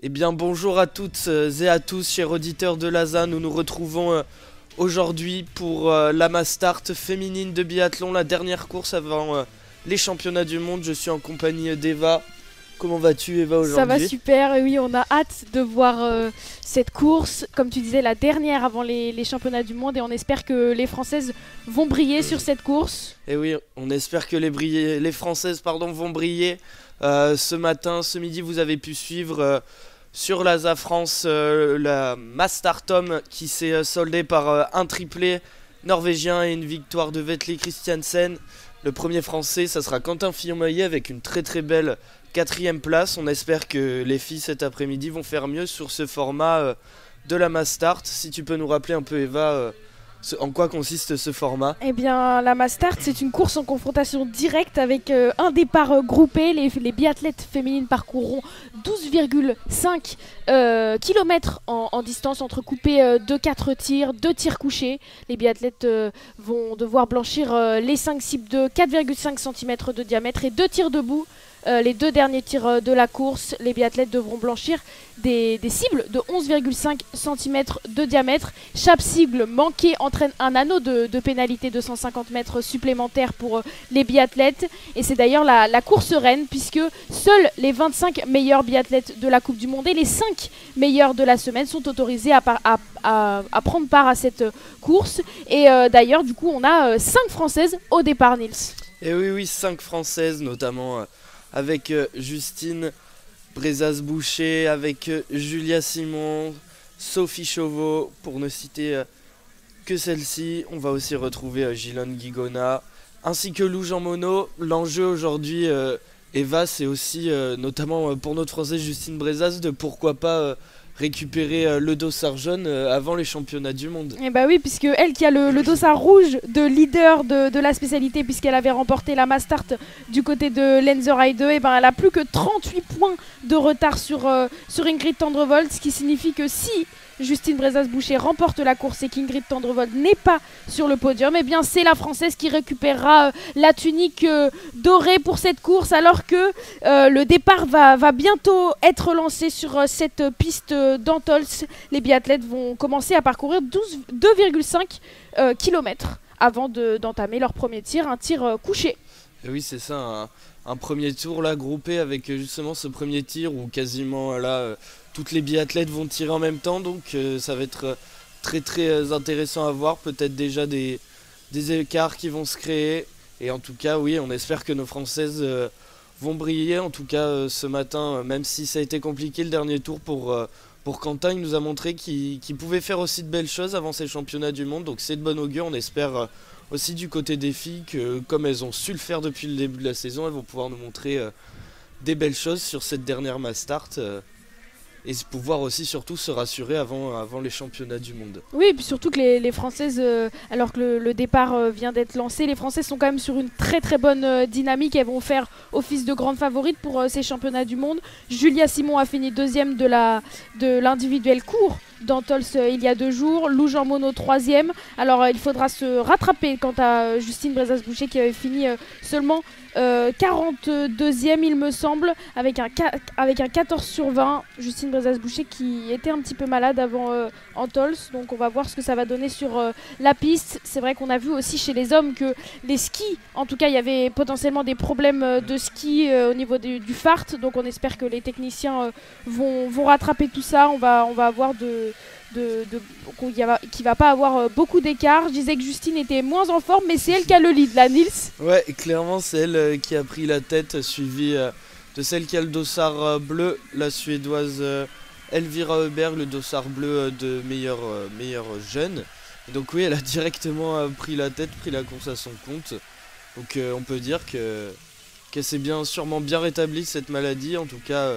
Eh bien bonjour à toutes et à tous, chers auditeurs de l'ASA. Nous nous retrouvons aujourd'hui pour la Mastart féminine de biathlon, la dernière course avant les championnats du monde. Je suis en compagnie d'Eva. Comment vas-tu, Eva, Ça va aujourd'hui? super, et oui, on a hâte de voir cette course, comme tu disais, la dernière avant les championnats du monde, et on espère que les Françaises vont briller sur cette course. Eh oui, on espère que les Françaises vont briller. Ce matin, ce midi, vous avez pu suivre sur l'ASA France la Mastartom qui s'est soldée par un triplé norvégien et une victoire de Vetle Christiansen. Le premier français, ça sera Quentin Fillon-Maillet avec une très très belle quatrième place. On espère que les filles cet après-midi vont faire mieux sur ce format de la Mastart. Si tu peux nous rappeler un peu, Eva, en quoi consiste ce format? Eh bien, la Mastart, c'est une course en confrontation directe avec un départ groupé. Les biathlètes féminines parcourront 12,5 km en distance entrecoupée de 4 tirs, 2 tirs couchés. Les biathlètes vont devoir blanchir les 5 cibles de 4,5 cm de diamètre et 2 tirs debout. Les deux derniers tirs de la course, les biathlètes devront blanchir des cibles de 11,5 cm de diamètre. Chaque cible manquée entraîne un anneau de pénalité de 150 mètres supplémentaires pour les biathlètes. Et c'est d'ailleurs la course reine, puisque seuls les 25 meilleurs biathlètes de la Coupe du Monde et les 5 meilleurs de la semaine sont autorisés à prendre part à cette course. Et d'ailleurs, du coup, on a 5 Françaises au départ, Nils. Et oui, 5 françaises, notamment avec Justine Brezaz-Boucher, avec Julia Simon, Sophie Chauveau, pour ne citer que celle-ci. On va aussi retrouver Gilon Guigona, ainsi que Lou Jean Monod. L'enjeu aujourd'hui, Eva, c'est aussi, notamment pour notre française Justine Brezaz, de pourquoi pas récupérer le dossard jaune avant les championnats du monde. Et bah oui, puisque elle qui a le dossard rouge de leader de la spécialité, puisqu'elle avait remporté la Mastart du côté de Lenzerheide, et ben elle a plus que 38 points de retard sur Ingrid Tendrevold, ce qui signifie que si Justine Brezaz-Boucher remporte la course et qu'Ingrid Tendrevold n'est pas sur le podium, et bien c'est la Française qui récupérera la tunique dorée pour cette course, alors que le départ va bientôt être lancé sur cette piste d'Antols. Les biathlètes vont commencer à parcourir 2,5 km avant d'entamer leur premier tir, un tir couché. Et oui, c'est ça, un premier tour là groupé avec justement ce premier tir où quasiment là toutes les biathlètes vont tirer en même temps, donc ça va être très très intéressant à voir, peut-être déjà des écarts qui vont se créer, et en tout cas oui, on espère que nos Françaises vont briller. En tout cas ce matin, même si ça a été compliqué le dernier tour pour Quentin, il nous a montré qu'il pouvait faire aussi de belles choses avant ces championnats du monde, donc c'est de bon augure. On espère aussi du côté des filles que, comme elles ont su le faire depuis le début de la saison, elles vont pouvoir nous montrer des belles choses sur cette dernière Mastart et pouvoir aussi surtout se rassurer avant les championnats du monde. Oui, et puis surtout que les Françaises, alors que le départ vient d'être lancé, les Françaises sont quand même sur une très très bonne dynamique. Elles vont faire office de grande favorite pour ces championnats du monde. Julia Simon a fini deuxième de l'individuel court d'Antols il y a 2 jours. Lou Jean Monod troisième. Alors il faudra se rattraper quant à Justine Brezaz-Boucher qui avait fini seulement 42e il me semble, avec un 14 sur 20. Justine Brezaz-Boucher qui était un petit peu malade avant Antols, donc on va voir ce que ça va donner sur la piste. C'est vrai qu'on a vu aussi chez les hommes que les skis, en tout cas il y avait potentiellement des problèmes de ski au niveau du fart, donc on espère que les techniciens vont rattraper tout ça. On va avoir qui va pas avoir beaucoup d'écart. Je disais que Justine était moins en forme, mais c'est elle qui a le lead là, Nils. Ouais, et clairement c'est elle qui a pris la tête, suivie de celle qui a le dossard bleu, la suédoise Elvira Öberg, le dossard bleu de meilleure jeune. Et donc oui, elle a directement pris la tête, pris la course à son compte. Donc on peut dire qu'elle s'est sûrement bien rétablie de cette maladie. En tout cas,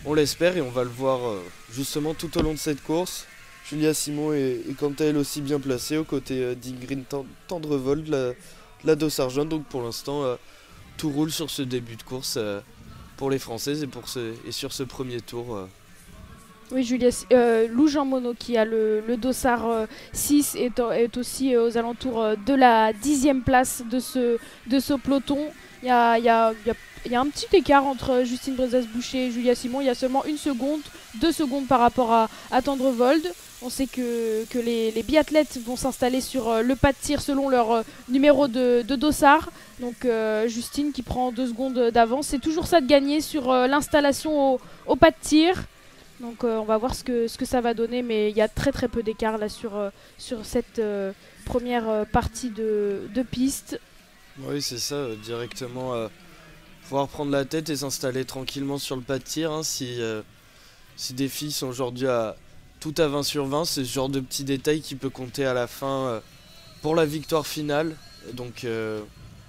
on l'espère, et on va le voir justement tout au long de cette course. Julia Simon est quant à elle aussi bien placée aux côtés d'Ingrid Tendrevold, la dossard jaune. Donc pour l'instant, tout roule sur ce début de course pour les Françaises et sur ce premier tour. Oui, Lou Jean Monod qui a le dossard 6 est aussi aux alentours de la 10e place de ce peloton. Il y a il y a un petit écart entre Justine Brezas-Boucher et Julia Simon. Il y a seulement 1 seconde, 2 secondes par rapport à Tendrevold. On sait que les biathlètes vont s'installer sur le pas de tir selon leur numéro de dossard. Donc Justine qui prend 2 secondes d'avance. C'est toujours ça de gagner sur l'installation au pas de tir. Donc on va voir ce que ça va donner. Mais il y a très très peu d'écart là sur cette première partie de piste. Oui, c'est ça, directement pouvoir prendre la tête et s'installer tranquillement sur le pas de tir. Hein, si des filles sont aujourd'hui tout à 20 sur 20, c'est ce genre de petit détail qui peut compter à la fin pour la victoire finale. Donc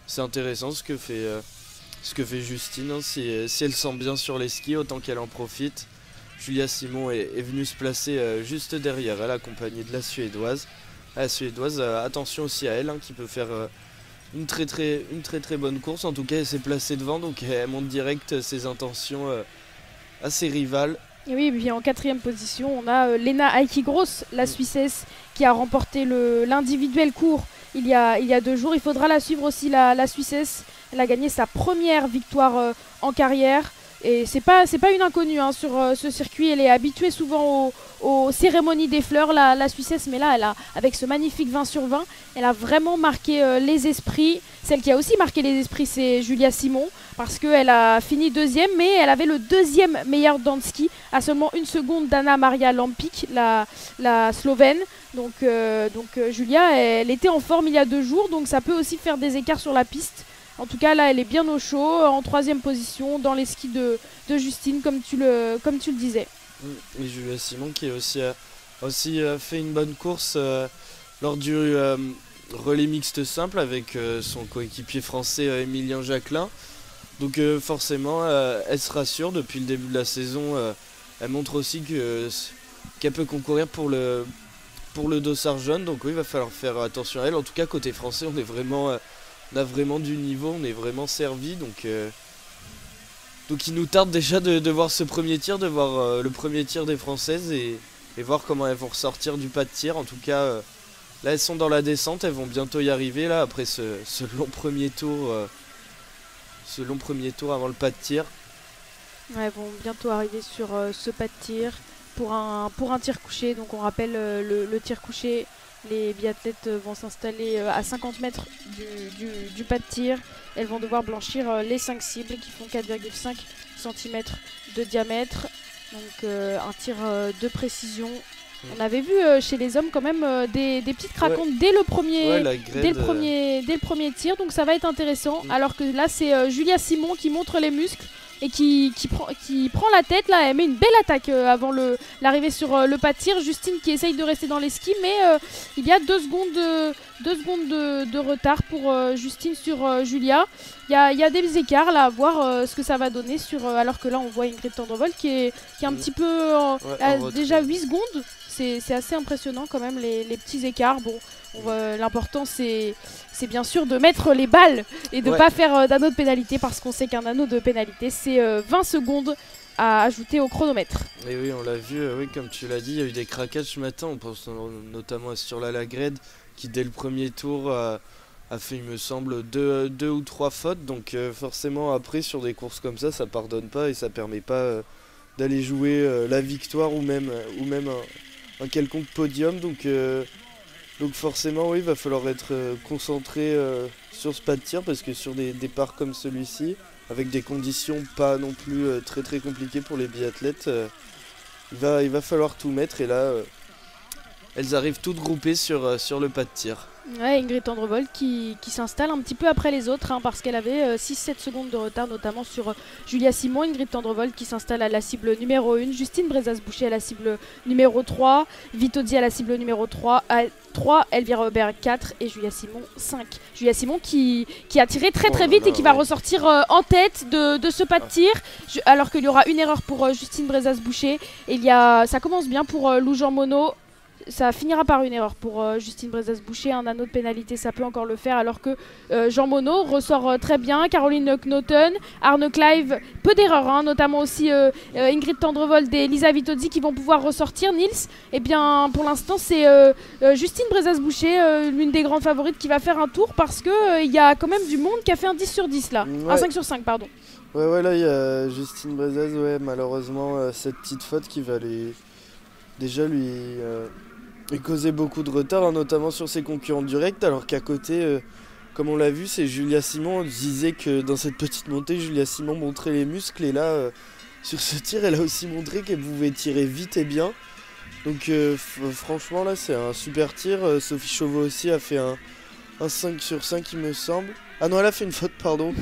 c'est intéressant ce que fait Justine. Hein, si elle sent bien sur les skis, autant qu'elle en profite. Julia Simon est venue se placer juste derrière elle, accompagnée de la Suédoise. La Suédoise, attention aussi à elle, hein, qui peut faire une très très bonne course. En tout cas, elle s'est placée devant, donc elle montre direct ses intentions à ses rivales. Et oui, et puis en 4e position, on a Lena Aikigros, la Suissesse, qui a remporté l'individuel court il y a 2 jours. Il faudra la suivre aussi, la Suissesse. Elle a gagné sa première victoire en carrière. Et c'est pas une inconnue hein, sur ce circuit. Elle est habituée souvent aux cérémonies des fleurs, la Suissesse. Mais là, avec ce magnifique 20 sur 20, elle a vraiment marqué les esprits. Celle qui a aussi marqué les esprits, c'est Julia Simon. Parce qu'elle a fini 2e, mais elle avait le 2e meilleur dans le ski, à seulement 1 seconde d'Anna Maria Lampic, la Slovène. Donc Julia, elle était en forme il y a 2 jours, donc ça peut aussi faire des écarts sur la piste. En tout cas, là, elle est bien au chaud, en 3e position, dans les skis de Justine, comme tu le disais. Et Julia Simon qui a aussi fait une bonne course lors du relais mixte simple avec son coéquipier français Emilien Jacquelin. Donc forcément, elle se rassure depuis le début de la saison. Elle montre aussi qu'elle peut concourir pour le dossard jaune. Donc oui, il va falloir faire attention à elle. En tout cas, côté français, on a vraiment du niveau, on est vraiment servi. Donc il nous tarde déjà de voir ce premier tir, de voir le premier tir des Françaises et voir comment elles vont ressortir du pas de tir. En tout cas, là, elles sont dans la descente, elles vont bientôt y arriver là après ce long premier tour. Ce long premier tour avant le pas de tir. Ouais, elles vont bientôt arriver sur ce pas de tir pour un tir couché. Donc on rappelle le tir couché, les biathlètes vont s'installer à 50 mètres du pas de tir. Elles vont devoir blanchir les 5 cibles qui font 4,5 cm de diamètre. Donc un tir de précision. On avait vu chez les hommes quand même des petites craquantes dès le premier tir, donc ça va être intéressant. Alors que là c'est Julia Simon qui montre les muscles et qui prend la tête là. Elle met une belle attaque avant l'arrivée sur le pas de tir. Justine qui essaye de rester dans les skis, mais il y a 2 secondes de retard pour Justine sur Julia. Il y a des écarts là à voir ce que ça va donner alors que là on voit Ingrid Tendrevold qui est un petit peu déjà 8 secondes. C'est assez impressionnant quand même les petits écarts. Bon, l'important c'est bien sûr de mettre les balles et de ne pas faire d'anneau de pénalité, parce qu'on sait qu'un anneau de pénalité c'est 20 secondes à ajouter au chronomètre. Et oui, on l'a vu, oui, comme tu l'as dit, il y a eu des craquages ce matin. On pense notamment à sur la Lagrède qui dès le premier tour a fait, il me semble, 2 ou 3 fautes. Donc forcément après sur des courses comme ça pardonne pas et ça permet pas d'aller jouer la victoire ou même un quelconque podium. Donc forcément oui, il va falloir être concentré sur ce pas de tir, parce que sur des départs comme celui-ci, avec des conditions pas non plus très très compliquées pour les biathlètes, il va falloir tout mettre. Et là elles arrivent toutes groupées sur le pas de tir. Ouais, Ingrid Tendrevold qui s'installe un petit peu après les autres, hein, parce qu'elle avait 6-7 secondes de retard, notamment sur Julia Simon. Ingrid Tendrevold qui s'installe à la cible numéro 1, Justine Brezas-Boucher à la cible numéro 3, Vitozzi à la cible numéro 3, Elvira Aubert 4 et Julia Simon 5. Julia Simon qui a tiré très vite et qui va ressortir en tête de ce pas de tir, alors qu'il y aura une erreur pour Justine Brezas-Boucher. Et ça commence bien pour Lou Jean Monod. ça finira par une erreur pour Justine Brezas-Boucher. Un anneau de pénalité, ça peut encore le faire, alors que Jean Monod ressort très bien. Caroline Knoten, Arne Clive, peu d'erreurs, hein, notamment aussi Ingrid Tendrevold et Lisa Vitozzi qui vont pouvoir ressortir. Nils, eh bien, pour l'instant, c'est Justine Brezas-Boucher, l'une des grandes favorites, qui va faire un tour, parce qu'il y a quand même du monde qui a fait un 10 sur 10 là. Ouais. Un 5 sur 5, pardon. Ouais, là, il y a Justine Brezaz, malheureusement, cette petite faute qui va déjà lui causer beaucoup de retard, hein, notamment sur ses concurrents directs, alors qu'à côté, comme on l'a vu, c'est Julia Simon. On disait que dans cette petite montée, Julia Simon montrait les muscles, et là, sur ce tir, elle a aussi montré qu'elle pouvait tirer vite et bien. Donc franchement, là, c'est un super tir. Sophie Chauveau aussi a fait un 5 sur 5, il me semble. Ah non, elle a fait une faute, pardon.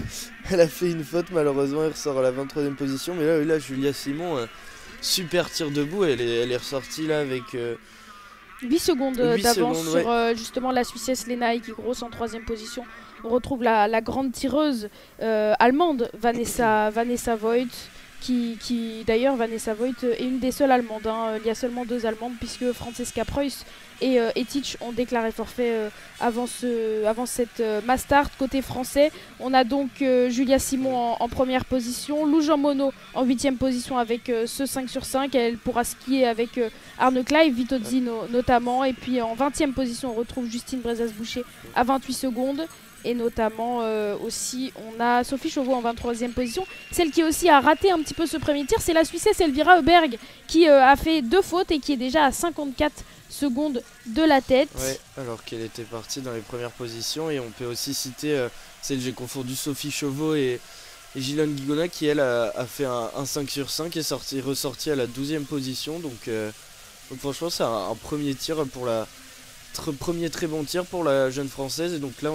Elle a fait une faute, malheureusement, elle ressort à la 23e position. Mais là Julia Simon, super tir debout. Elle est ressortie là avec 8 secondes d'avance secondes, sur justement la Suissesse Lena Ekigros en 3e position. On retrouve la grande tireuse allemande Vanessa Voigt. Qui d'ailleurs, Vanessa Voigt est une des seules allemandes, hein. Il y a seulement 2 allemandes, puisque Francesca Preuss et Etich ont déclaré forfait avant cette mass start. Côté français, on a donc Julia Simon en première position, Lou Jean Monod en 8e position avec ce 5 sur 5. Elle pourra skier avec Arne Clive, Vitozzi notamment. Et puis en 20e position, on retrouve Justine Brezas-Boucher à 28 secondes. Et notamment aussi, on a Sophie Chauveau en 23e position. Celle qui aussi a raté un petit peu ce premier tir, c'est la Suissesse Elvira Heuberg, qui a fait 2 fautes et qui est déjà à 54 secondes de la tête. Ouais, alors qu'elle était partie dans les premières positions. Et on peut aussi citer celle, j'ai confondu, Sophie Chauveau et Gillian Guigona, qui elle a fait un 5 sur 5 et est ressortie à la 12e position. Donc franchement, c'est un premier tir pour premier très bon tir pour la jeune française. Et donc là,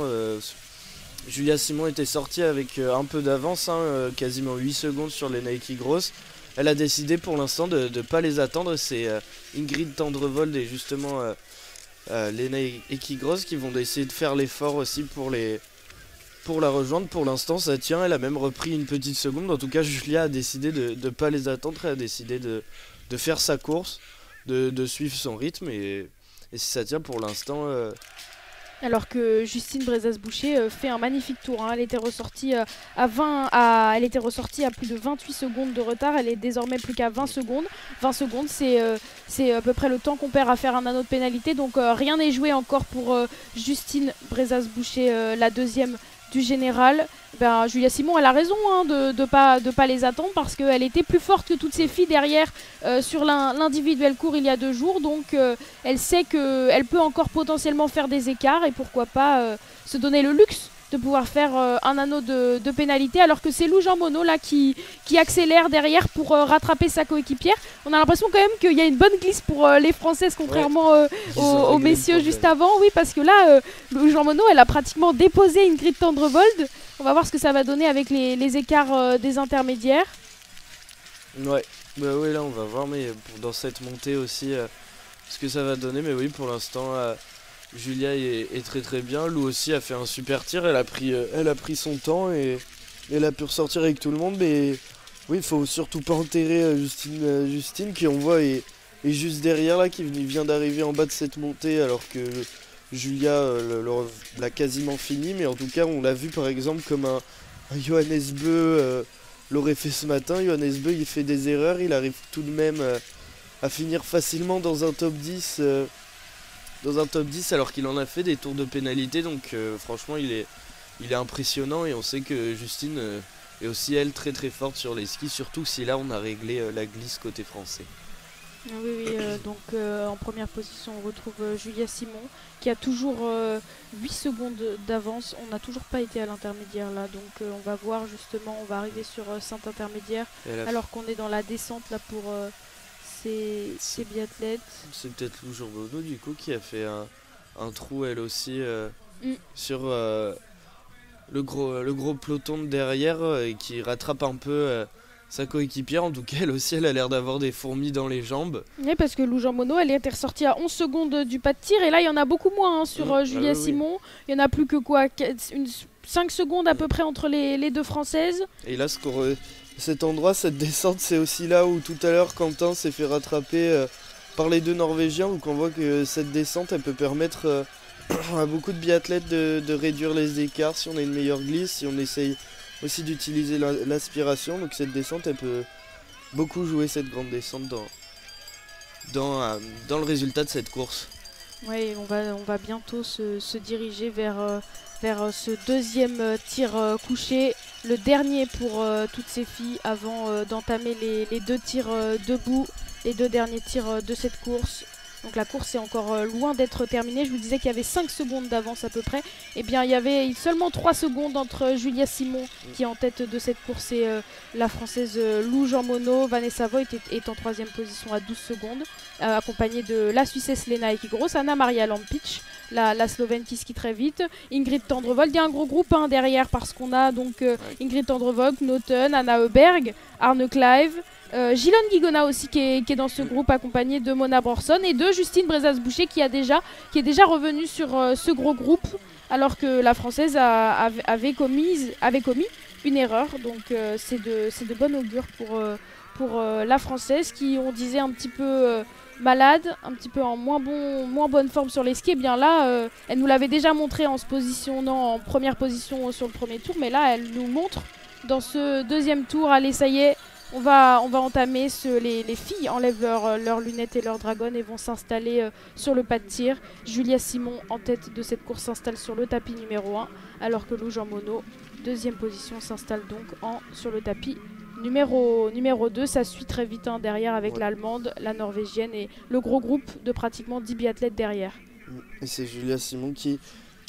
Julia Simon était sortie avec un peu d'avance, hein, quasiment 8 secondes sur les Nike Gross. Elle a décidé pour l'instant de ne pas les attendre. C'est Ingrid Tendrevold et justement Lena Ekigros qui vont essayer de faire l'effort aussi pour la rejoindre. Pour l'instant, ça tient. Elle a même repris une petite seconde. En tout cas, Julia a décidé de ne pas les attendre. Elle a décidé de faire sa course, de suivre son rythme. Et si ça tient pour l'instant... Alors que Justine Brezas-Boucher fait un magnifique tour, hein. Elle était ressortie elle était ressortie à plus de 28 secondes de retard. Elle est désormais plus qu'à 20 secondes. 20 secondes, c'est à peu près le temps qu'on perd à faire un anneau de pénalité. Donc rien n'est joué encore pour Justine Brezas-Boucher, la deuxième du général. Julia Simon, elle a raison, hein, de pas les attendre, parce qu'elle était plus forte que toutes ces filles derrière sur l'individuel court il y a 2 jours. Donc elle sait qu'elle peut encore potentiellement faire des écarts, et pourquoi pas se donner le luxe de pouvoir faire un anneau de pénalité, alors que c'est Lou Jean Monod là qui accélère derrière pour rattraper sa coéquipière. On a l'impression quand même qu'il y a une bonne glisse pour les Françaises, contrairement aux messieurs juste avant. Oui, parce que là, Lou Jean Monod, elle a pratiquement déposé Ingrid Tendrevold. On va voir ce que ça va donner avec les écarts des intermédiaires. Ouais, là on va voir, mais dans cette montée aussi ce que ça va donner. Mais oui, pour l'instant... Julia est très très bien. Lou aussi a fait un super tir. Elle a pris son temps et elle a pu ressortir avec tout le monde. Mais oui, il faut surtout pas enterrer Justine qui, on voit, est juste derrière là, qui vient d'arriver en bas de cette montée, alors que Julia l'a quasiment fini. Mais en tout cas, on l'a vu par exemple comme un Johannes Beu l'aurait fait ce matin. Johannes Beu, il fait des erreurs. Il arrive tout de même à finir facilement dans un top 10. Alors qu'il en a fait des tours de pénalité. Donc franchement, il est impressionnant, et on sait que Justine est aussi, elle, très très forte sur les skis, surtout si là on a réglé la glisse côté français. Oui, donc en première position on retrouve Julia Simon qui a toujours 8 secondes d'avance. On n'a toujours pas été à l'intermédiaire là, donc on va voir justement, on va arriver sur Saint-Intermédiaire alors qu'on est dans la descente là pour... ces biathlètes. C'est peut-être Lou Jean Monod du coup qui a fait un trou elle aussi sur le gros peloton de derrière et qui rattrape un peu sa coéquipière. En tout cas, elle aussi, elle a l'air d'avoir des fourmis dans les jambes. Oui, parce que Lou Jean Monod, elle était ressortie à 11 secondes du pas de tir, et là il y en a beaucoup moins, hein, sur Julia Simon. Il y en a plus que 5 secondes à peu près entre les 2 Françaises. Et là, cet endroit, cette descente, c'est aussi là où tout à l'heure Quentin s'est fait rattraper par les deux Norvégiens. Donc on voit que cette descente elle peut permettre à beaucoup de biathlètes de réduire les écarts si on a une meilleure glisse, si on essaye aussi d'utiliser l'aspiration. Donc cette descente elle peut beaucoup jouer, cette grande descente dans le résultat de cette course. Oui, on va bientôt se diriger vers ce deuxième tir couché, le dernier pour toutes ces filles avant d'entamer les deux tirs debout, les deux derniers tirs de cette course. Donc la course est encore loin d'être terminée. Je vous disais qu'il y avait 5 secondes d'avance à peu près. Eh bien, il y avait seulement 3 secondes entre Julia Simon, qui est en tête de cette course, et la Française Lou Jean Monod. Vanessa Voigt est en 3e position à 12 secondes, accompagnée de la Suissesse Lena Ekigros, Anna Maria Lampic, la Slovène qui skie très vite, Ingrid Tendrevold. Il y a un gros groupe derrière, parce qu'on a donc Ingrid Tendrevold, Knoten, Anna Heuberg, Arne Clive, Gilon Guigona aussi qui est dans ce groupe, accompagné de Mona Brorson et de Justine Brezaz-Boucher qui est déjà revenue sur ce gros groupe, alors que la Française avait commis une erreur. Donc c'est de bon augure pour la Française, qui, on disait, un petit peu malade, un petit peu en moins bonne forme sur les skis. Et bien là, elle nous l'avait déjà montré en se positionnant en première position sur le premier tour, mais là elle nous montre dans ce deuxième tour, allez, ça y est, on va entamer. Les filles enlèvent leurs lunettes et leurs dragons et vont s'installer sur le pas de tir. Julia Simon, en tête de cette course, s'installe sur le tapis numéro 1, alors que Lou Jean Monod, deuxième position, s'installe donc sur le tapis numéro 2. Ça suit très vite derrière, avec l'Allemande, la Norvégienne et le gros groupe de pratiquement 10 biathlètes derrière. Et c'est Julia Simon qui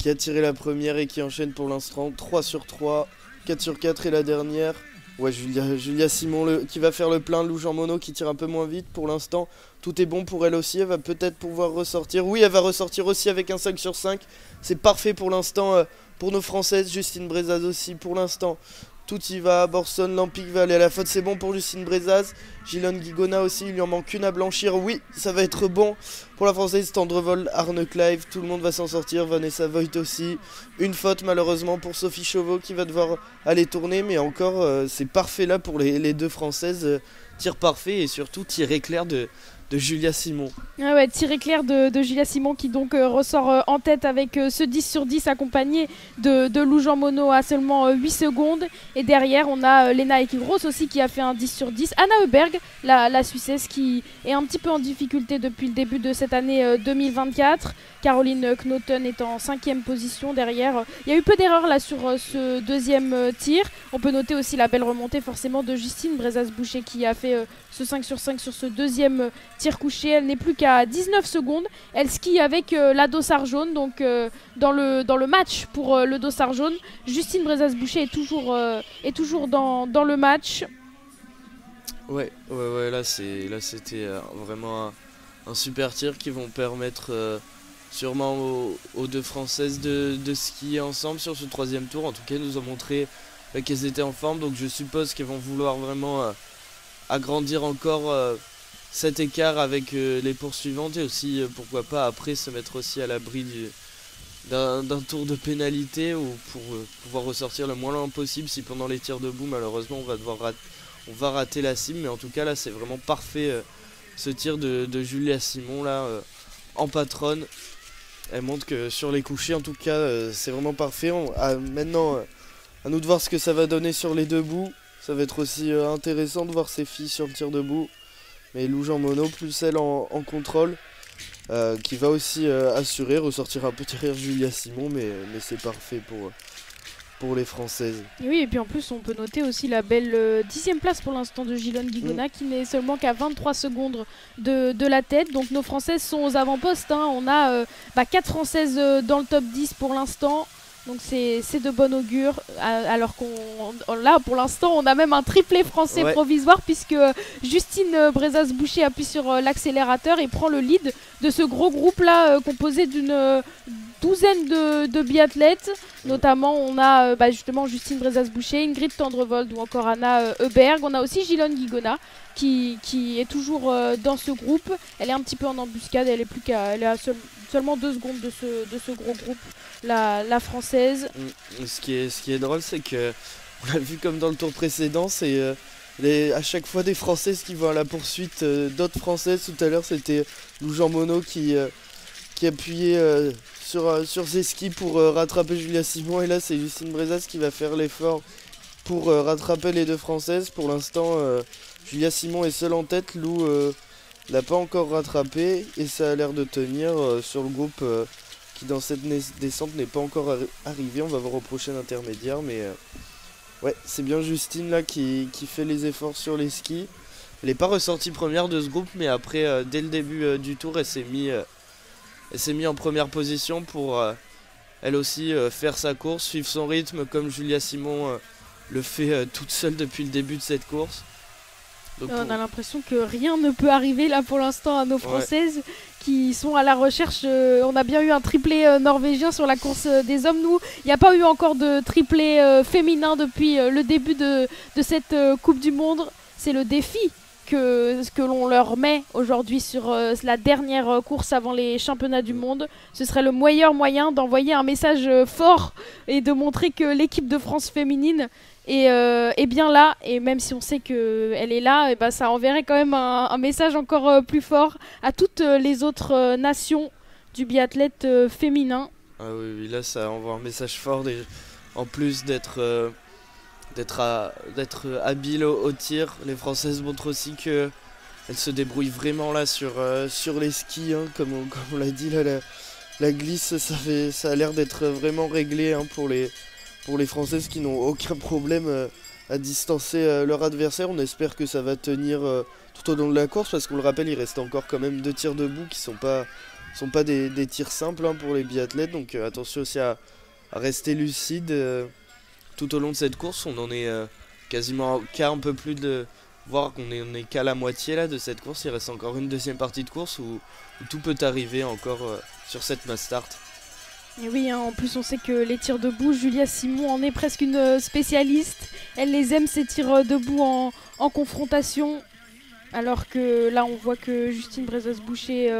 a tiré la première et qui enchaîne pour l'instant 3 sur 3, 4 sur 4 et la dernière. Ouais, Julia Simon qui va faire le plein, Lou Jean Monod qui tire un peu moins vite pour l'instant. Tout est bon pour elle aussi, elle va peut-être pouvoir ressortir. Oui, elle va ressortir aussi avec un 5 sur 5. C'est parfait pour l'instant pour nos Françaises. Justine Brezaz aussi pour l'instant. Tout y va, Borson, Lampic va aller à la faute, c'est bon pour Justine Brezaz. Gilon Guigona aussi, il lui en manque une à blanchir. Oui, ça va être bon pour la Française. Tendrevold, Arne Clive, tout le monde va s'en sortir. Vanessa Voigt aussi. Une faute malheureusement pour Sophie Chauveau qui va devoir aller tourner, mais encore c'est parfait là pour les deux Françaises. Tir parfait et surtout tir éclair de Julia Simon. Ah ouais, tir éclair de Julia Simon qui donc ressort en tête avec ce 10 sur 10, accompagné de Lou Jean Monod à seulement 8 secondes. Et derrière, on a Lena Ekigros aussi qui a fait un 10 sur 10. Anna Heuberg, la Suissesse, qui est un petit peu en difficulté depuis le début de cette année 2024. Caroline Knoten est en 5e position derrière. Il y a eu peu d'erreurs là sur ce deuxième tir. On peut noter aussi la belle remontée forcément de Justine Brezaz-Boucher qui a fait ce 5 sur 5 sur ce deuxième tir couché. Elle n'est plus qu'à 19 secondes. Elle skie avec la dossard jaune. Donc dans le match pour le dossard jaune, Justine Brezaz-Boucher est toujours dans le match. Ouais, là c'était vraiment un super tir qui vont permettre sûrement aux deux Françaises de skier ensemble sur ce troisième tour. En tout cas, elles nous ont montré qu'elles étaient en forme, donc je suppose qu'elles vont vouloir vraiment agrandir encore cet écart avec les poursuivantes, et aussi pourquoi pas après se mettre aussi à l'abri d'un tour de pénalité, ou pour pouvoir ressortir le moins loin possible si pendant les tirs debout malheureusement on va rater la cible. Mais en tout cas là c'est vraiment parfait ce tir de Julia Simon là en patronne. Elle montre que sur les couchés en tout cas c'est vraiment parfait. Maintenant à nous de voir ce que ça va donner sur les debout. Ça va être aussi intéressant de voir ces filles sur le tir debout. Mais Lou Jean Monod, plus elle en contrôle, qui va aussi assurer, ressortir un peu derrière Julia Simon, mais c'est parfait pour les Françaises. Et oui, et puis en plus on peut noter aussi la belle 10e place pour l'instant de Gilon Guigona, qui n'est seulement qu'à 23 secondes de la tête. Donc nos Françaises sont aux avant-postes, On a 4 Françaises dans le top 10 pour l'instant. Donc c'est de bon augure, alors là pour l'instant on a même un triplé français provisoire, puisque Justine Brezaz-Boucher appuie sur l'accélérateur et prend le lead de ce gros groupe là composé d'une douzaine de biathlètes. Notamment on a justement Justine Brezaz-Boucher, Ingrid Tendrevold ou encore Anna Heuberg. On a aussi Gilon Guigona qui est toujours dans ce groupe. Elle est un petit peu en embuscade, elle est à seulement 2 secondes de ce gros groupe, la Française. Ce qui est drôle, c'est que on l'a vu comme dans le tour précédent, c'est à chaque fois des Françaises qui vont à la poursuite d'autres Françaises. Tout à l'heure c'était Lou Jean Monod qui appuyait sur ses skis pour rattraper Julia Simon, et là c'est Justine Brezaz qui va faire l'effort pour rattraper les deux Françaises. Pour l'instant Julia Simon est seule en tête, Lou l'a pas encore rattrapé et ça a l'air de tenir sur le groupe qui dans cette descente n'est pas encore arrivé. On va voir au prochain intermédiaire, mais ouais, c'est bien Justine là qui fait les efforts sur les skis. Elle n'est pas ressortie première de ce groupe, mais après dès le début du tour elle s'est mise en première position pour elle aussi faire sa course, suivre son rythme comme Julia Simon le fait toute seule depuis le début de cette course. Donc, on a l'impression que rien ne peut arriver là pour l'instant à nos Françaises qui sont à la recherche. On a bien eu un triplé norvégien sur la course des hommes. Nous, il n'y a pas eu encore de triplé féminin depuis le début de cette Coupe du Monde. C'est le défi que l'on leur met aujourd'hui sur la dernière course avant les championnats du monde. Ce serait le meilleur moyen d'envoyer un message fort et de montrer que l'équipe de France féminine est bien là, et même si on sait qu'elle est là, et ben ça enverrait quand même un message encore plus fort à toutes les autres nations du biathlète féminin. Ah oui, là ça envoie un message fort, en plus d'être habile au tir. Les Françaises montrent aussi qu'elles se débrouillent vraiment là sur les skis, hein, comme on l'a dit, là, la glisse ça a l'air d'être vraiment réglé, hein, pour les Françaises qui n'ont aucun problème à distancer leur adversaire. On espère que ça va tenir tout au long de la course, parce qu'on le rappelle, il reste encore quand même 2 tirs debout qui sont pas des tirs simples, hein, pour les biathlètes. Donc attention aussi à rester lucide tout au long de cette course. On en est quasiment qu'à un peu plus de... Voir qu'on est qu'à la moitié là de cette course. Il reste encore une deuxième partie de course où tout peut arriver encore sur cette mass start. Et oui, hein, en plus on sait que les tirs debout, Julia Simon en est presque une spécialiste. Elle les aime, ces tirs debout en confrontation. Alors que là on voit que Justine Brezaz-Boucher,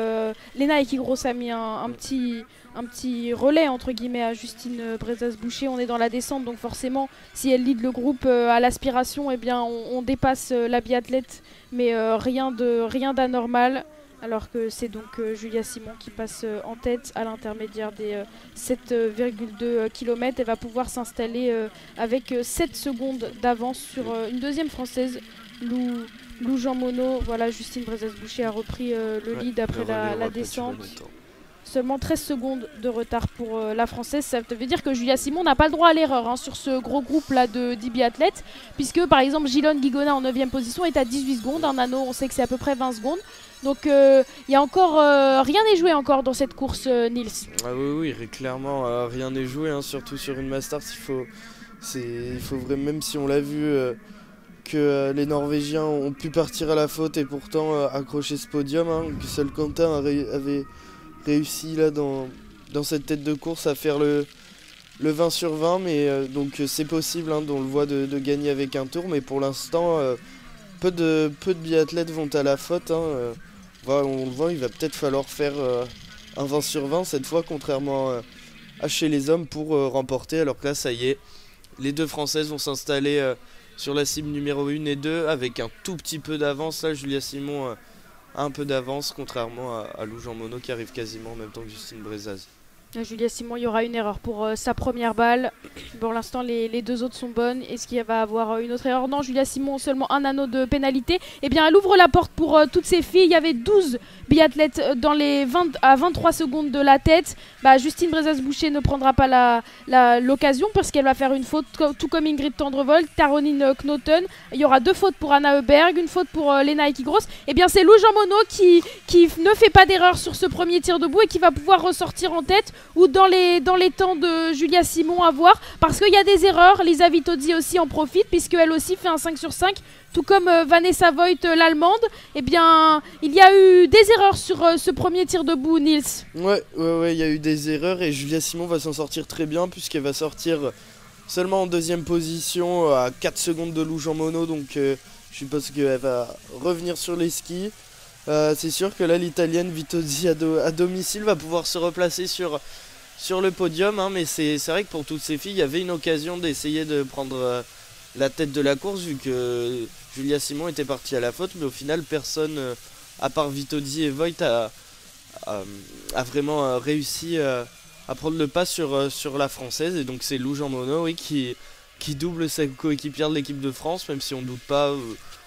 Lena Ekigros a mis un petit relais entre guillemets à Justine Brezaz-Boucher. On est dans la descente, donc forcément si elle lead le groupe à l'aspiration, eh bien on dépasse la biathlète, mais rien d'anormal. Alors que c'est donc Julia Simon qui passe en tête à l'intermédiaire des 7,2 km. Elle va pouvoir s'installer avec 7 secondes d'avance sur une deuxième française, Lou Jean Monod. Voilà, Justine Brezaz-Boucher a repris le lead après la descente. Seulement 13 secondes de retard pour la française. Ça veut dire que Julia Simon n'a pas le droit à l'erreur, hein, sur ce gros groupe là de 10 biathlètes, puisque par exemple Gilonne Guigona en 9e position est à 18 secondes. Un anneau, on sait que c'est à peu près 20 secondes. Donc il y a encore rien n'est joué encore dans cette course, Nils. Ah oui, clairement rien n'est joué, hein, surtout sur une Masters. Il faut vraiment, même si on l'a vu que les Norvégiens ont pu partir à la faute et pourtant accrocher ce podium, hein, que seul Quentin avait réussi là dans cette tête de course à faire le 20 sur 20, mais donc c'est possible, hein, on le voit de gagner avec un tour, mais pour l'instant peu de biathlètes vont à la faute, hein, on le voit, il va peut-être falloir faire un 20 sur 20 cette fois, contrairement à chez les hommes, pour remporter. Alors que là ça y est, les deux Françaises vont s'installer sur la cible numéro 1 et 2 avec un tout petit peu d'avance. Là Julia Simon a un peu d'avance, contrairement à Lou Jean Monod qui arrive quasiment en même temps que Justine Brezaz. Julia Simon, il y aura une erreur pour sa première balle. Pour l'instant, les deux autres sont bonnes. Est-ce qu'il va avoir une autre erreur? Non, Julia Simon, seulement un anneau de pénalité. Eh bien, elle ouvre la porte pour toutes ces filles. Il y avait 12 biathlètes à 23 secondes de la tête. Justine Brezaz-Boucher ne prendra pas l'occasion parce qu'elle va faire une faute, tout comme Ingrid Tendrevold, Caroline Knoten. Il y aura 2 fautes pour Anna Heuberg, une faute pour Lena Ekigros. Eh bien, c'est Lou Jean Monod qui ne fait pas d'erreur sur ce premier tir debout et qui va pouvoir ressortir en tête, ou dans les temps de Julia Simon, à voir, parce qu'il y a des erreurs. Lisa Vitozzi aussi en profite, puisqu'elle aussi fait un 5 sur 5, tout comme Vanessa Voigt, l'allemande. Eh bien, il y a eu des erreurs sur ce premier tir debout, Nils. Ouais, il y a eu des erreurs, et Julia Simon va s'en sortir très bien, puisqu'elle va sortir seulement en 2e position à 4 secondes de Lou Jean Monod, donc je suppose qu'elle va revenir sur les skis. C'est sûr que là l'italienne Vitozzi à domicile va pouvoir se replacer sur le podium, hein, mais c'est vrai que pour toutes ces filles il y avait une occasion d'essayer de prendre la tête de la course, vu que Julia Simon était partie à la faute, mais au final personne, à part Vitozzi et Voigt, a vraiment réussi à prendre le pas sur la française. Et donc c'est Lou Jean Monod, oui, qui double sa coéquipière de l'équipe de France, même si on ne doute pas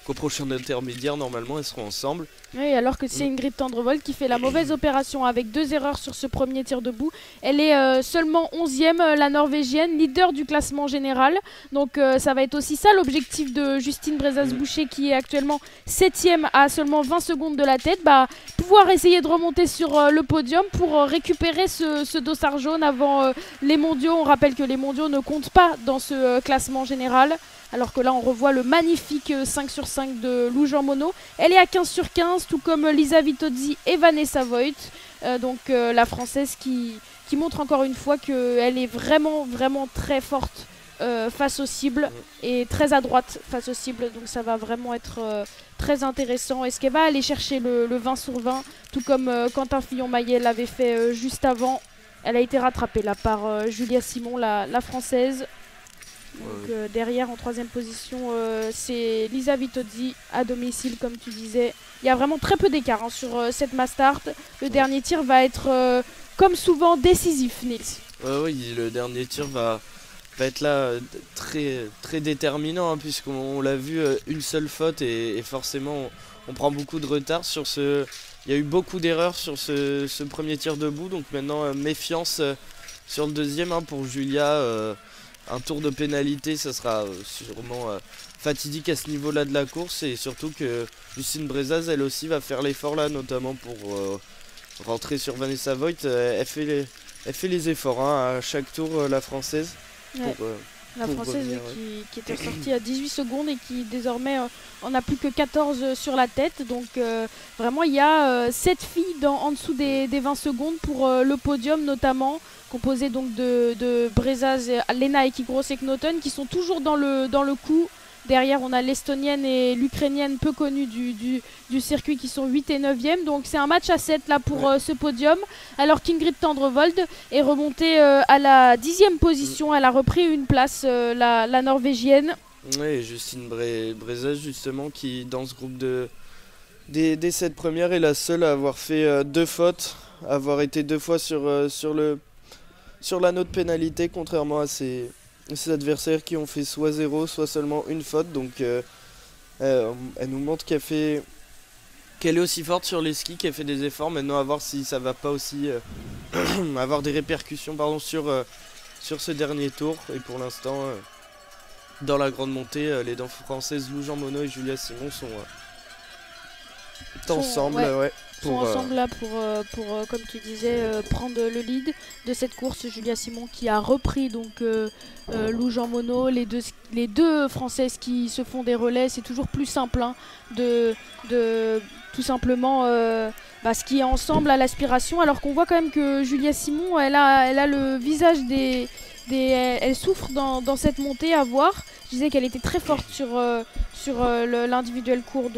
qu'au prochain intermédiaire, normalement, elles seront ensemble. Oui, alors que c'est Ingrid Tendrevold qui fait la mauvaise opération avec 2 erreurs sur ce premier tir debout. Elle est seulement 11e, la Norvégienne, leader du classement général. Donc ça va être aussi ça l'objectif de Justine Brezaz-Boucher, qui est actuellement 7e à seulement 20 secondes de la tête. Pouvoir essayer de remonter sur le podium pour récupérer ce dossard jaune avant les mondiaux. On rappelle que les mondiaux ne comptent pas dans ce classement général. Alors que là, on revoit le magnifique 5 sur 5 de Lou Jean Monod. Elle est à 15 sur 15, tout comme Lisa Vitozzi et Vanessa Voigt. Donc la Française qui montre encore une fois qu'elle est vraiment, vraiment très forte face aux cibles et très à droite face aux cibles. Donc ça va vraiment être très intéressant. Est-ce qu'elle va aller chercher le 20 sur 20, tout comme Quentin Fillon-Maillet l'avait fait juste avant. Elle a été rattrapée là par Julia Simon, la Française. Donc derrière en 3e position c'est Lisa Vitozzi à domicile, comme tu disais. Il y a vraiment très peu d'écart sur cette Mastart. Le dernier tir va être comme souvent décisif, Nils. Oui, le dernier tir va être là très, très déterminant, hein, puisqu'on l'a vu, une seule faute et forcément on prend beaucoup de retard sur ce... Il y a eu beaucoup d'erreurs sur ce premier tir debout, donc maintenant méfiance sur le deuxième, hein, pour Julia. Un tour de pénalité, ça sera sûrement fatidique à ce niveau-là de la course, et surtout que Justine Brezaz, elle aussi, va faire l'effort là, notamment pour rentrer sur Vanessa Voigt. Elle fait les efforts, hein, à chaque tour, la Française. Ouais. La Française revenir, qui était sortie à 18 secondes et qui désormais en a plus que 14 sur la tête. Donc vraiment il y a 7 filles en dessous des 20 secondes pour le podium, notamment composé donc de Brezaz, Lena Ekigros et Knoten, qui sont toujours dans le coup. Derrière, on a l'Estonienne et l'Ukrainienne peu connues du circuit qui sont 8 et 9e. Donc c'est un match à 7 là pour ce podium. Alors qu'Ingrid Tendrevold est remontée à la 10e position. Elle a repris une place, la Norvégienne. Oui, Justine Brezaz justement, qui dans ce groupe des 7 premières est la seule à avoir fait 2 fautes, avoir été 2 fois sur l'anneau de pénalité, contrairement à ses adversaires qui ont fait soit 0, soit seulement une faute. Donc elle nous montre qu'elle est aussi forte sur les skis, qu'elle fait des efforts. Maintenant, à voir si ça va pas aussi avoir des répercussions sur ce dernier tour. Et pour l'instant, dans la grande montée, les deux françaises Lou Jean Monod et Julia Simon sont ensemble. Sont ensemble là pour comme tu disais, prendre le lead de cette course. Julia Simon qui a repris donc Lou Jean Monod, les deux françaises qui se font des relais. C'est toujours plus simple, hein, de tout simplement skier ensemble à l'aspiration, alors qu'on voit quand même que Julia Simon elle a le visage elle souffre dans cette montée à voir. Je disais qu'elle était très forte sur l'individuel court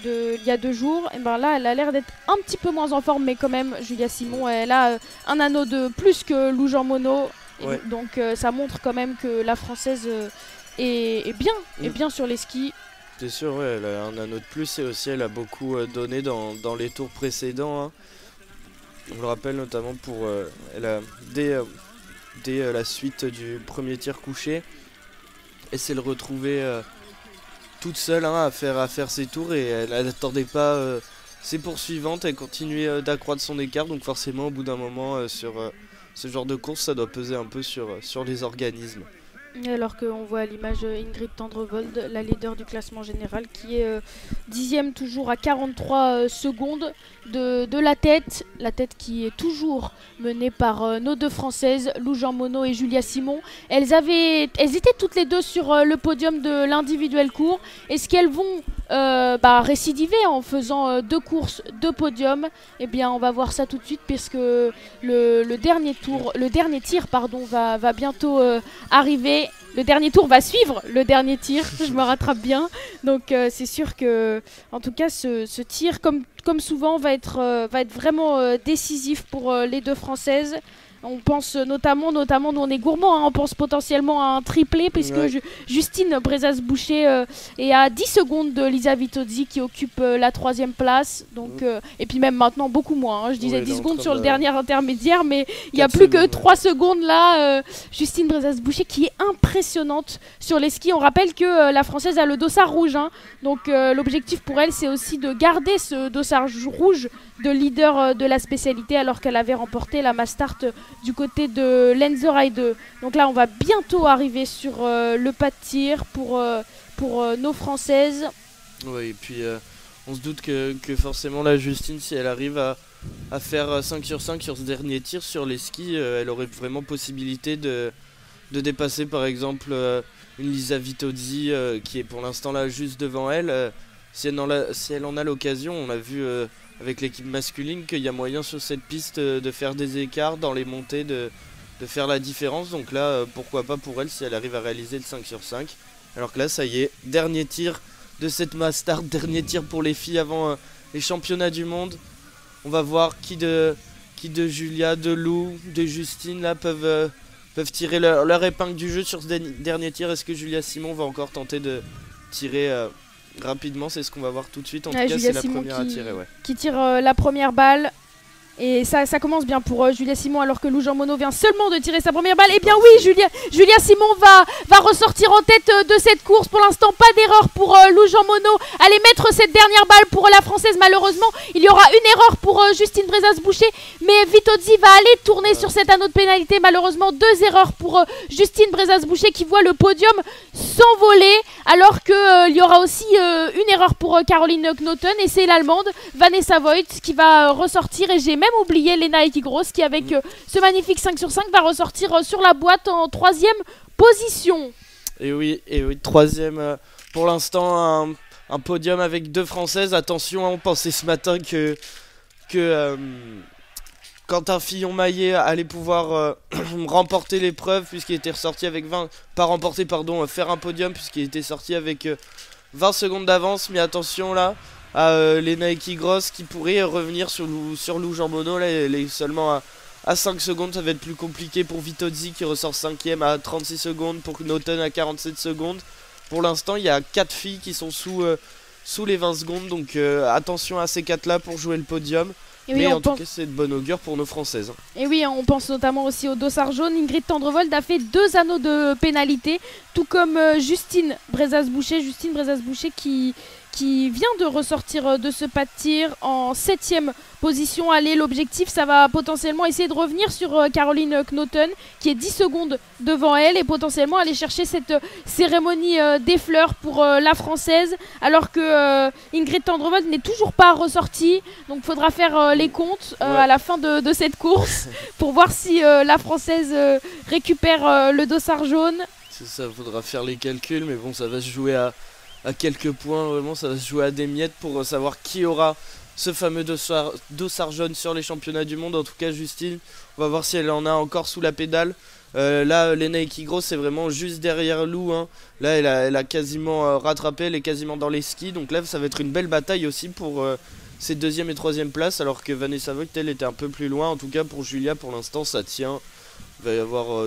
il y a 2 jours. Et là elle a l'air d'être un petit peu moins en forme, mais quand même Julia Simon elle a un anneau de plus que Lou Jean Monod. Ouais. Donc ça montre quand même que la Française est bien sur les skis. C'est sûr, ouais, elle a un anneau de plus, et aussi elle a beaucoup donné dans les tours précédents, hein. On le rappelle notamment elle a dès la suite du premier tir couché, elle s'est retrouvée toute seule, hein, à faire ses tours, et elle n'attendait pas ses poursuivantes. Elle continuait d'accroître son écart, donc forcément au bout d'un moment sur ce genre de course, ça doit peser un peu sur les organismes. Alors qu'on voit à l'image Ingrid Tendrevold, la leader du classement général, qui est 10e toujours à 43 secondes de la tête qui est toujours menée par nos 2 Françaises, Lou Jean Monod et Julia Simon. Elles étaient toutes les 2 sur le podium de l'individuel court. Est-ce qu'elles vont récidiver en faisant 2 courses, 2 podiums? Eh bien, on va voir ça tout de suite, puisque le dernier tir va bientôt arriver. Le dernier tour va suivre le dernier tir, je me rattrape bien. Donc c'est sûr que, en tout cas, ce tir, comme souvent, va être vraiment décisif pour les 2 Françaises. On pense notamment nous on est gourmand, hein, on pense potentiellement à un triplé puisque Justine Brezas-Boucher est à 10 secondes de Lisa Vitozzi qui occupe la 3e place. Donc, et puis même maintenant beaucoup moins. Hein. Je disais 10 secondes sur le dernier intermédiaire, mais il n'y a plus que 3 secondes là. Justine Brezas-Boucher qui est impressionnante sur les skis. On rappelle que la Française a le dossard rouge. Hein. Donc l'objectif pour elle, c'est aussi de garder ce dossard rouge de leader de la spécialité alors qu'elle avait remporté la Mass Start du côté de Lenzerheide. Donc là on va bientôt arriver sur le pas de tir pour nos Françaises. Oui, et puis on se doute que forcément la Justine, si elle arrive à faire 5 sur 5 sur ce dernier tir sur les skis, elle aurait vraiment possibilité de dépasser par exemple une Lisa Vitozzi qui est pour l'instant là juste devant elle. Si elle en a l'occasion, on a vu avec l'équipe masculine qu'il y a moyen sur cette piste de faire des écarts dans les montées, de faire la différence. Donc là, pourquoi pas pour elle si elle arrive à réaliser le 5 sur 5. Alors que là, ça y est, dernier tir de cette Mass Start, dernier tir pour les filles avant les championnats du monde. On va voir qui de Julia, de Lou, de Justine là peuvent tirer leur épingle du jeu sur ce dernier tir. Est-ce que Julia Simon va encore tenter de tirer rapidement? C'est ce qu'on va voir tout de suite. En tout cas, Julia c'est la Simon première à tirer. Qui tire la première balle. Et ça commence bien pour Julia Simon alors que Lou Jean Monod vient seulement de tirer sa première balle. Eh bien oui, Julia Simon va ressortir en tête de cette course. Pour l'instant, pas d'erreur pour Lou Jean Monod. Allez mettre cette dernière balle pour la Française. Malheureusement, il y aura une erreur pour Justine Brezas-Boucher. Mais Vitozzi va aller tourner sur cet anneau de pénalité. Malheureusement, 2 erreurs pour Justine Brezas-Boucher qui voit le podium s'envoler. Alors qu'il y aura aussi une erreur pour Caroline Knoten. Et c'est l'Allemande Vanessa Voigt qui va ressortir. Et j'ai même oublié Lena Ekigros qui avec ce magnifique 5 sur 5 va ressortir sur la boîte en 3e position. Et oui, 3e pour l'instant un podium avec 2 Françaises. Attention, on pensait ce matin que Quentin Fillon-Maillet allait pouvoir remporter l'épreuve puisqu'il était ressorti avec faire un podium puisqu'il était sorti avec 20 secondes d'avance. Mais attention là à Lena Ekigros qui pourrait revenir sur Lou Jean Monod. Là, elle est seulement à 5 secondes. Ça va être plus compliqué pour Vitozzi qui ressort 5ème à 36 secondes, pour Knoten à 47 secondes. Pour l'instant, il y a 4 filles qui sont sous les 20 secondes. Donc attention à ces 4 là pour jouer le podium. Et mais en tout cas, c'est de bon augure pour nos Françaises. Et oui, on pense notamment aussi au dossard jaune. Ingrid Tendrevold a fait 2 anneaux de pénalité, tout comme Justine Brezas-Boucher. Justine Brezas-Boucher qui vient de ressortir de ce pas de tir en 7ème position. Allez, l'objectif, ça va potentiellement essayer de revenir sur Caroline Knoten, qui est 10 secondes devant elle, et potentiellement aller chercher cette cérémonie des fleurs pour la Française, alors que Ingrid Tendrevold n'est toujours pas ressortie. Donc il faudra faire les comptes à la fin de cette course pour voir si la Française récupère le dossard jaune. C'est ça, il faudra faire les calculs, mais bon, ça va se jouer à quelques points, vraiment ça va se jouer à des miettes pour savoir qui aura ce fameux dossard jaune sur les championnats du monde. En tout cas, Justine, on va voir si elle en a encore sous la pédale. Là, Lena Ekigros, c'est vraiment juste derrière Lou. Hein. Là, elle a quasiment rattrapé, elle est quasiment dans les skis. Donc là, ça va être une belle bataille aussi pour ces 2e et 3e places. Alors que Vanessa Voigt, elle était un peu plus loin. En tout cas, pour Julia, pour l'instant, ça tient. Il va y avoir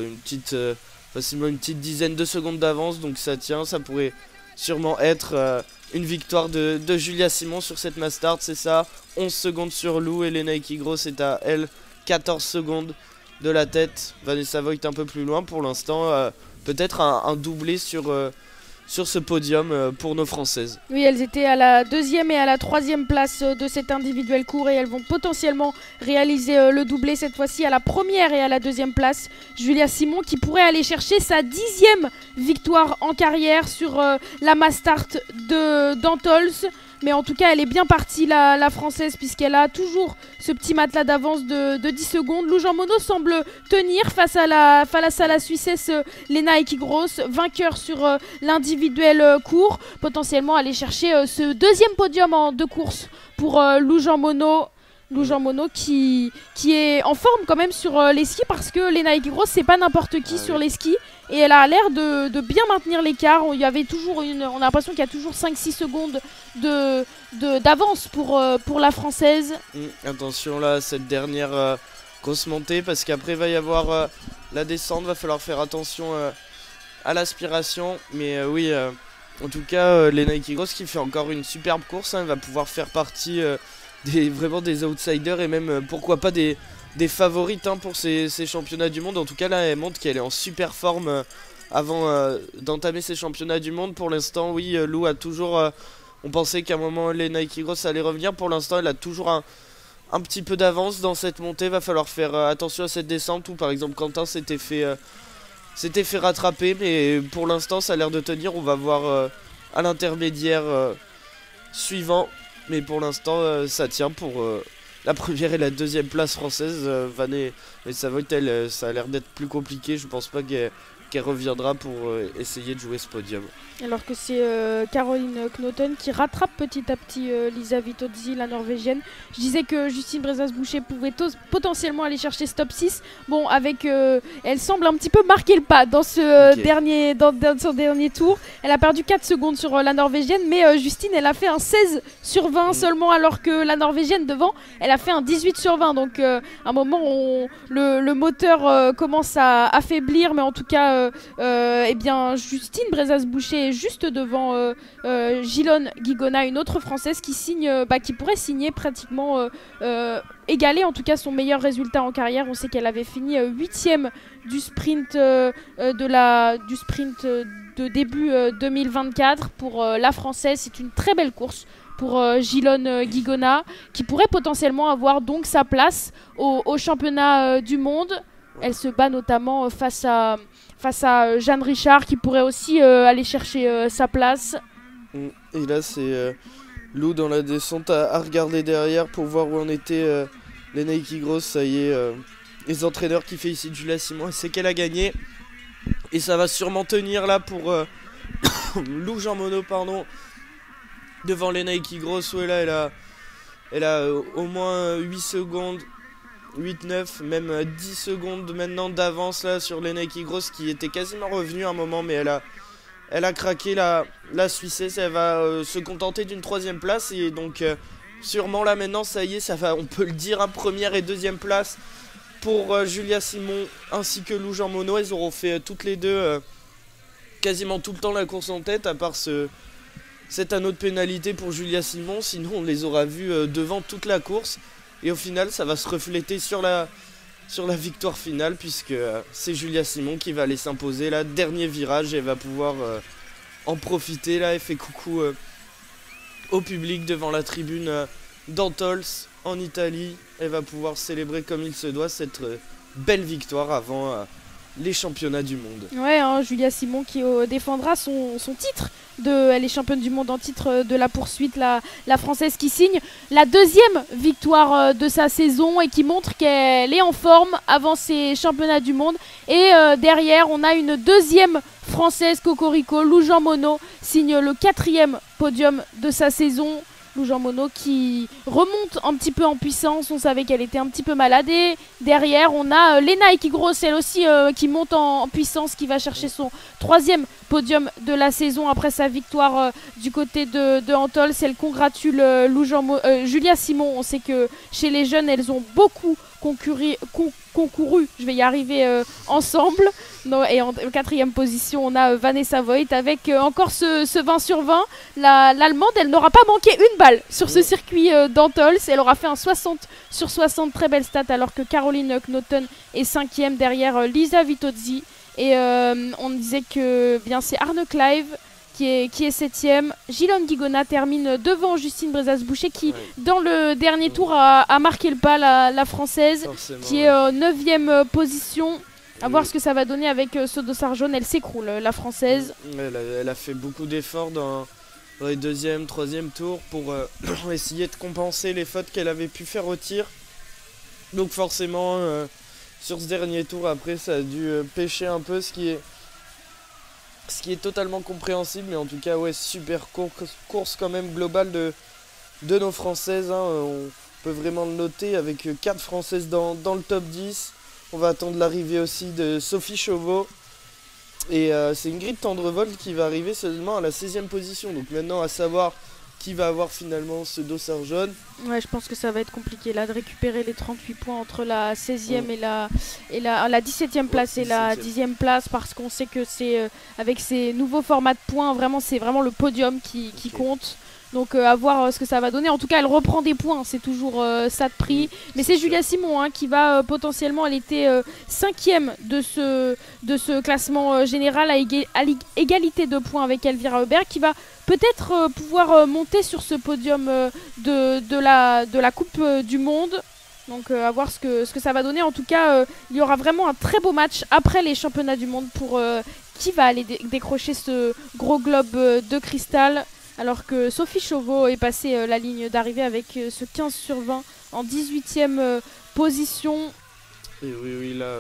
facilement une petite dizaine de secondes d'avance. Donc ça tient, ça pourrait sûrement être une victoire de Julia Simon sur cette Mass Start, c'est ça. 11 secondes sur Lou, et Lena Ekigros est à elle 14 secondes de la tête. Vanessa Voigt un peu plus loin pour l'instant. Peut-être un doublé sur ce podium pour nos Françaises. Oui, elles étaient à la 2e et à la 3e place de cet individuel court, et elles vont potentiellement réaliser le doublé cette fois-ci à la 1re et à la 2e place. Julia Simon qui pourrait aller chercher sa 10e victoire en carrière sur la Mass Start d'Antols. Mais en tout cas, elle est bien partie, la Française, puisqu'elle a toujours ce petit matelas d'avance de 10 secondes. Lou Jean Monod semble tenir face à la Suissesse Lena Ekigros, vainqueur sur l'individuel court. Potentiellement aller chercher ce 2e podium en 2 courses pour Lou Jean Monod. Lou Jean Monod qui est en forme quand même sur les skis, parce que Lena Ekigros, c'est pas n'importe qui sur les skis, et elle a l'air de bien maintenir l'écart. On a l'impression qu'il y a toujours 5-6 secondes d'avance pour la Française. Attention là, cette dernière grosse montée parce qu'après va y avoir la descente, va falloir faire attention à l'aspiration. Mais oui, en tout cas, Lena Ikigross qui fait encore une superbe course, hein, elle va pouvoir faire partie vraiment des outsiders et même pourquoi pas des favorites hein, pour ces championnats du monde. En tout cas là elle montre qu'elle est en super forme avant d'entamer ces championnats du monde. Pour l'instant oui, Lou a toujours on pensait qu'à un moment Lena Ikigross allait revenir. Pour l'instant elle a toujours un petit peu d'avance dans cette montée. Va falloir faire attention à cette descente où par exemple Quentin s'était fait rattraper, mais pour l'instant ça a l'air de tenir. On va voir à l'intermédiaire suivant, mais pour l'instant ça tient pour la première et la deuxième place française. Vané et Savoy, ça a l'air d'être plus compliqué. Je pense pas qu'elle reviendra pour essayer de jouer ce podium. Alors que c'est Caroline Knoten qui rattrape petit à petit Lisa Vitozzi, la norvégienne. Je disais que Justine Brezas-Boucher pouvait potentiellement aller chercher ce top 6. Bon, elle semble un petit peu marquer le pas dans ce dans son dernier tour. Elle a perdu 4 secondes sur la norvégienne, mais Justine, elle a fait un 16 sur 20 seulement, alors que la norvégienne devant, elle a fait un 18 sur 20. Donc à un moment, le moteur commence à affaiblir, mais en tout cas, eh bien, Justine Brezas-Boucher juste devant Gilone Guigona, une autre française qui pourrait signer pratiquement égaler en tout cas son meilleur résultat en carrière. On sait qu'elle avait fini 8ème du sprint de début 2024 pour la française. C'est une très belle course pour Gilone Guigona qui pourrait potentiellement avoir donc sa place au championnat du monde. Elle se bat notamment face à Jeanne Richard qui pourrait aussi aller chercher sa place. Et là c'est Lou dans la descente à regarder derrière pour voir où en était Lena Ikigross. Ça y est, les entraîneurs qui félicitent Julia Simon, c'est qu'elle a gagné. Et ça va sûrement tenir là pour Lou Jean Monod, devant Lena Ikigross, où elle a au moins 8 secondes. 8-9, même 10 secondes maintenant d'avance là sur Lena Ikigross qui était quasiment revenue à un moment, mais elle a craqué. La Suissesse, elle va se contenter d'une 3ème place et donc sûrement là maintenant ça y est, on peut le dire, hein, 1re et 2ème place pour Julia Simon ainsi que Lou Jean Monod. Elles auront fait toutes les deux quasiment tout le temps la course en tête, à part cet anneau de pénalité pour Julia Simon, sinon on les aura vues devant toute la course. Et au final, ça va se refléter sur la victoire finale, puisque c'est Julia Simon qui va aller s'imposer là. Dernier virage, et elle va pouvoir en profiter. Là, elle fait coucou au public devant la tribune d'Antols en Italie. Elle va pouvoir célébrer comme il se doit cette belle victoire avant les championnats du monde. Ouais, hein, Julia Simon qui défendra son titre. Elle est championne du monde en titre de la poursuite, la française qui signe la 2e victoire de sa saison et qui montre qu'elle est en forme avant ces championnats du monde. Et derrière, on a une 2e française, Cocorico, Lou Jean Monod, signe le 4e podium de sa saison. Lou Jean Monod qui remonte un petit peu en puissance. On savait qu'elle était un petit peu malade. Et derrière, on a Lena Ikigross, elle aussi, qui monte en puissance, qui va chercher son 3e podium de la saison après sa victoire du côté de Antols. Elle congratule Julia Simon. On sait que chez les jeunes, elles ont beaucoup concouru, je vais y arriver, ensemble. Et en 4e position, on a Vanessa Voigt avec encore ce 20 sur 20. L'Allemande, elle n'aura pas manqué une balle sur ce circuit d'Antols. Elle aura fait un 60 sur 60, très belle stat, alors que Caroline Knoten est 5e derrière Lisa Vitozzi. Et on disait que bien c'est Arne Clive qui est 7e. Gilone Guigona termine devant Justine Brezas-Boucher qui, dans le dernier tour, a marqué le pas, la française. Forcément, qui est 9e position. À voir ce que ça va donner avec ce dossard jaune. Elle s'écroule, la française. Elle a fait beaucoup d'efforts dans les 2e, 3e tours pour essayer de compenser les fautes qu'elle avait pu faire au tir. Donc forcément, sur ce dernier tour, après, ça a dû pêcher un peu, ce qui est totalement compréhensible. Mais en tout cas, ouais, super course quand même globale de nos françaises. Hein. On peut vraiment le noter avec 4 françaises dans le top 10. On va attendre l'arrivée aussi de Sophie Chauveau. Et c'est Ingrid Tendrevol qui va arriver seulement à la 16e position. Donc maintenant, à savoir qui va avoir finalement ce dossard jaune. Ouais, je pense que ça va être compliqué là de récupérer les 38 points entre la 16e et la 17e place et la 10e place, parce qu'on sait que c'est avec ces nouveaux formats de points, vraiment c'est vraiment le podium qui compte. Donc à voir ce que ça va donner. En tout cas, elle reprend des points, c'est toujours ça de prix. Mais c'est Julia Simon qui va potentiellement, elle était 5e de ce classement général à égalité de points avec Elvira Hubert, qui va peut-être pouvoir monter sur ce podium de la Coupe du Monde. Donc à voir ce que ça va donner. En tout cas, il y aura vraiment un très beau match après les championnats du monde pour qui va aller décrocher ce gros globe de cristal. Alors que Sophie Chauveau est passée la ligne d'arrivée avec ce 15 sur 20 en 18e position. Et oui, là,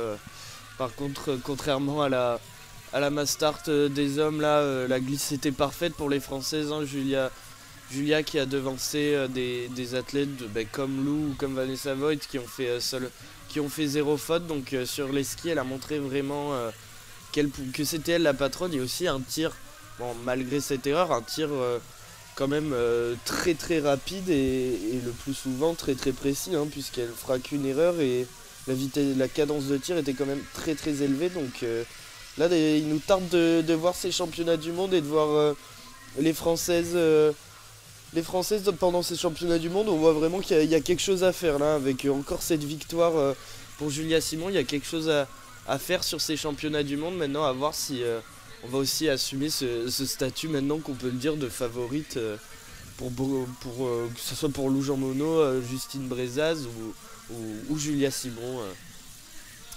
par contre, contrairement à la Mastart des hommes, là, la glisse était parfaite pour les Françaises. Hein. Julia qui a devancé des athlètes comme Lou ou comme Vanessa Voigt qui ont fait 0 faute. Donc sur les skis, elle a montré vraiment que c'était elle la patronne. Il y a aussi un tir. Bon, malgré cette erreur, un tir quand même très très rapide et le plus souvent très très précis, hein, puisqu'elle fera qu'une erreur et la cadence de tir était quand même très très élevée. Donc là, il nous tarde de voir ces championnats du monde et de voir les Françaises pendant ces championnats du monde. On voit vraiment qu'il y a quelque chose à faire là, avec encore cette victoire pour Julia Simon. Il y a quelque chose à faire sur ces championnats du monde maintenant, à voir si on va aussi assumer ce statut maintenant qu'on peut le dire de favorite pour que ce soit pour Lou Jean Monod, Justine Brezaz ou Julia Simon.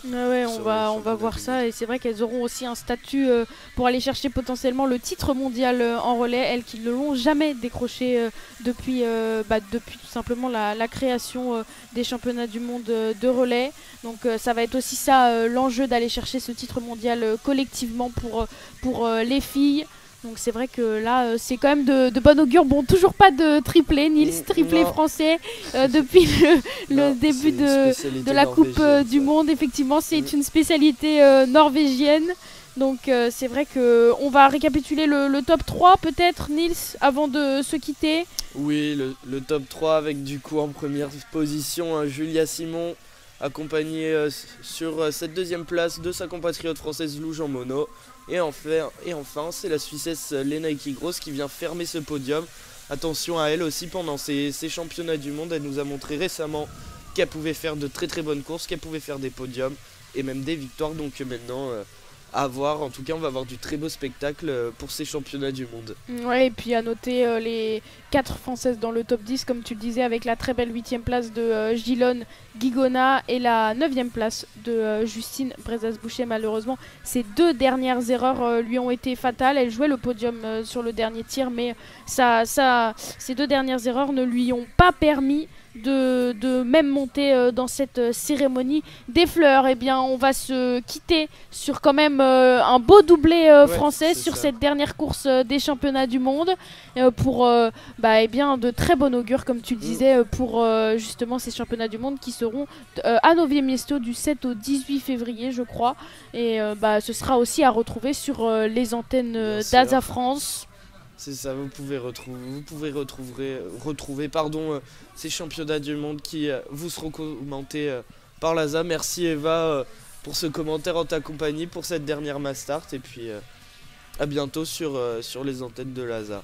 Ouais, on va voir ça, et c'est vrai qu'elles auront aussi un statut pour aller chercher potentiellement le titre mondial en relais, elles qui ne l'ont jamais décroché depuis tout simplement la création des championnats du monde de relais. Donc ça va être aussi ça l'enjeu, d'aller chercher ce titre mondial collectivement pour les filles. Donc c'est vrai que là c'est quand même de bon augure. Bon, toujours pas de triplé, Nils, triplé français depuis le début de la Coupe du Monde. Effectivement, c'est une spécialité norvégienne. Donc c'est vrai qu'on va récapituler le top 3 peut-être, Nils, avant de se quitter. Oui, le top 3 avec du coup en première position Julia Simon, accompagnée sur cette deuxième place de sa compatriote française Lou Jean Monod. Et enfin, c'est la Suissesse Lena Ekigros qui vient fermer ce podium. Attention à elle aussi pendant ces championnats du monde. Elle nous a montré récemment qu'elle pouvait faire de très très bonnes courses, qu'elle pouvait faire des podiums et même des victoires. Donc maintenant, à voir. En tout cas, on va avoir du très beau spectacle pour ces championnats du monde. Ouais, et puis à noter les 4 Françaises dans le top 10, comme tu le disais, avec la très belle 8e place de Gilonne Guigona et la 9e place de Justine Brezaz-Boucher. Malheureusement, ces 2 dernières erreurs lui ont été fatales. Elle jouait le podium sur le dernier tir, mais ces 2 dernières erreurs ne lui ont pas permis de même monter dans cette cérémonie des fleurs. Et bien on va se quitter sur quand même un beau doublé français sur cette dernière course des championnats du monde pour de très bon augure, comme tu le disais, pour justement ces championnats du monde qui seront à Novi Miesto du 7 au 18 février je crois, et ce sera aussi à retrouver sur les antennes d'Asa France. C'est ça, vous pouvez retrouver ces championnats du monde qui vous seront commentés par l'ASA. Merci Eva pour ce commentaire en ta compagnie pour cette dernière Mastart, et puis à bientôt sur les antennes de l'ASA.